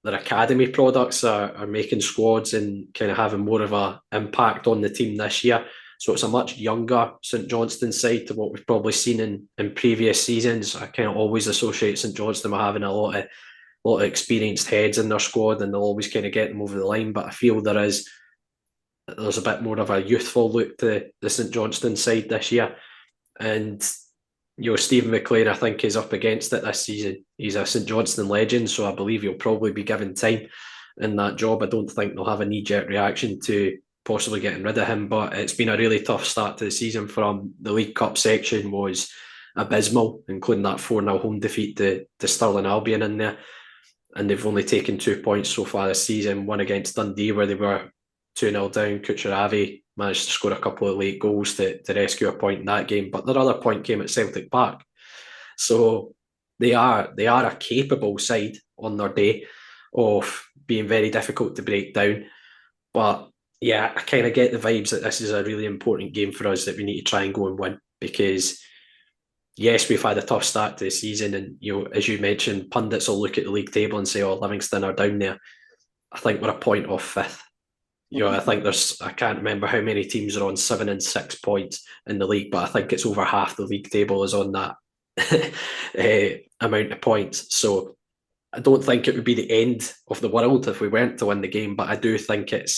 their academy products are making squads and kind of having more of an impact on the team this year. So it's a much younger St Johnstone side to what we've probably seen in previous seasons. I kind of always associate St Johnstone with having a lot of experienced heads in their squad, and they'll always kind of get them over the line. But I feel there's a bit more of a youthful look to the St Johnstone side this year. And Stephen McLean, I think, is up against it this season. He's a St Johnstone legend, so I believe he'll probably be given time in that job. I don't think they'll have a knee-jerk reaction to possibly getting rid of him, but it's been a really tough start to the season for him. The League Cup section was abysmal, including that 4-0 home defeat to Stirling Albion in there. And they've only taken 2 points so far this season, one against Dundee where they were 2-0 down. Kucheravi managed to score a couple of late goals to rescue a point in that game, but their other point came at Celtic Park. So they are a capable side on their day of being very difficult to break down. But yeah, I kind of get the vibes that this is a really important game for us that we need to try and go and win, because yes, we've had a tough start to the season, and as you mentioned, pundits will look at the league table and say, oh, Livingston are down there. I think we're a point off fifth. I think I can't remember how many teams are on 7 and 6 points in the league, but I think it's over half the league table is on that amount of points. So I don't think it would be the end of the world if we weren't to win the game, but I do think it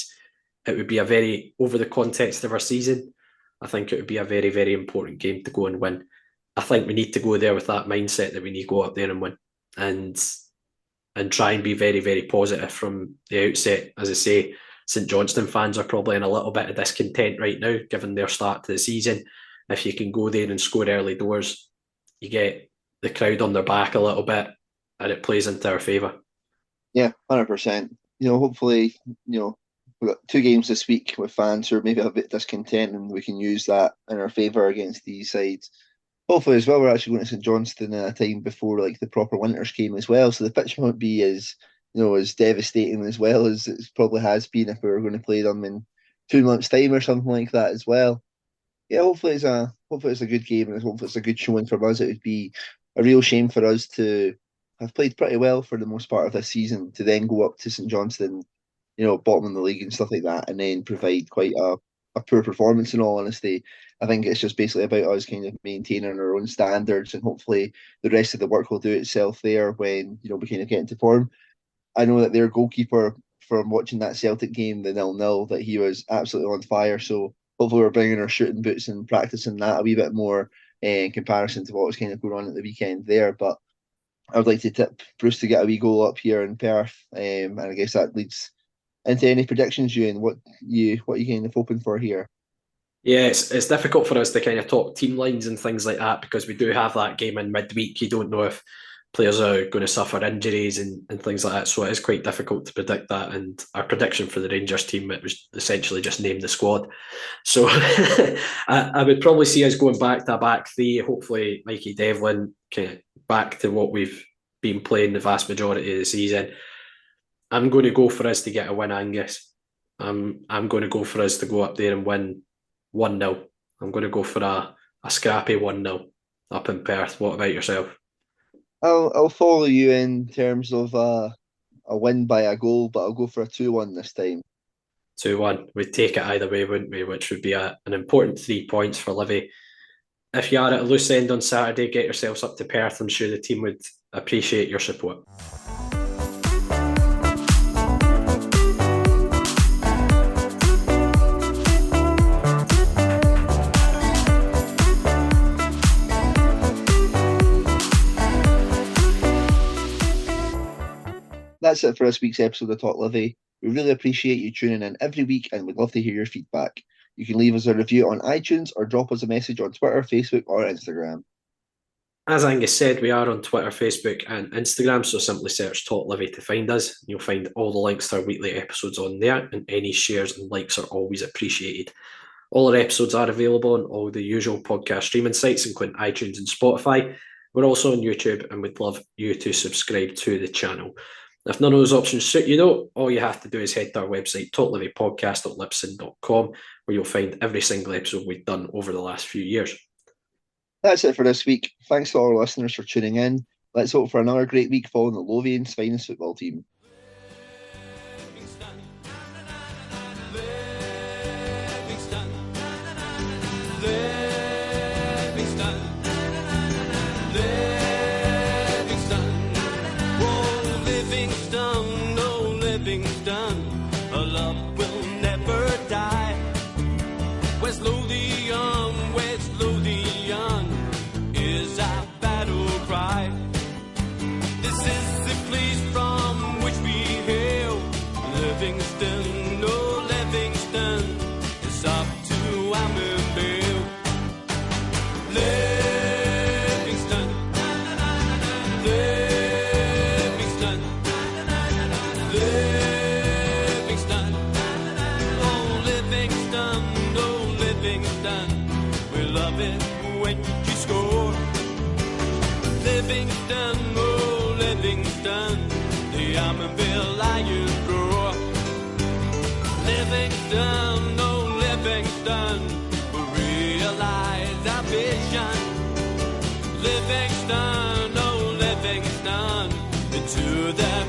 would be a very, over the context of our season, I think it would be a very, very important game to go and win. I think we need to go there with that mindset that we need to go up there and win and try and be very, very positive from the outset. As I say, St Johnstone fans are probably in a little bit of discontent right now, given their start to the season. If you can go there and score early doors, you get the crowd on their back a little bit, and it plays into our favour. Yeah, 100%. Hopefully, we've got 2 games this week with fans who are maybe a bit discontent, and we can use that in our favour against these sides. Hopefully, as well, we're actually going to St Johnstone in a time before the proper winters game as well, so the pitch won't be as devastating as well as it probably has been if we were going to play them in 2 months' time or something like that as well. Yeah, hopefully it's a good game, and hopefully it's a good showing from us. It would be a real shame for us to have played pretty well for the most part of this season to then go up to St Johnstone, bottom of the league and stuff like that, and then provide quite a poor performance. In all honesty, I think it's just basically about us kind of maintaining our own standards, and hopefully the rest of the work will do itself there when we kind of get into form. I know that their goalkeeper, from watching that Celtic game, the 0-0, that he was absolutely on fire. So hopefully we're bringing our shooting boots and practicing that a wee bit more in comparison to what was kind of going on at the weekend there. But I would like to tip Bruce to get a wee goal up here in Perth, and I guess that leads into any predictions, Euan. What you kind of hoping for here? Yeah, it's difficult for us to kind of talk team lines and things like that because we do have that game in midweek. You don't know if players are going to suffer injuries and things like that, so it is quite difficult to predict that. And our prediction for the Rangers team, it was essentially just name the squad. So I would probably see us going back to a back 3, hopefully Mikey Devlin kind of back to what we've been playing the vast majority of the season. I'm going to go for us to get a win, Angus. I'm going to go for us to go up there and win 1-0. I'm going to go for a scrappy 1-0 up in Perth. What about yourself? I'll follow you in terms of a win by a goal, but I'll go for a 2-1 this time. 2-1. We'd take it either way, wouldn't we? Which would be an important 3 points for Livi. If you are at a loose end on Saturday, get yourselves up to Perth. I'm sure the team would appreciate your support. That's it for this week's episode of Talk Livi. We really appreciate you tuning in every week, and we'd love to hear your feedback. You can leave us a review on iTunes or drop us a message on Twitter, Facebook, or Instagram. As Angus said, we are on Twitter, Facebook, and Instagram, so simply search Talk Livi to find us. You'll find all the links to our weekly episodes on there, and any shares and likes are always appreciated. All our episodes are available on all the usual podcast streaming sites, including iTunes and Spotify. We're also on YouTube, and we'd love you to subscribe to the channel. If none of those options suit you though, all you have to do is head to our website, talklivipodcast.libsyn.com, where you'll find every single episode we've done over the last few years. That's it for this week. Thanks to all our listeners for tuning in. Let's hope for another great week following the Lothian's finest football team. To that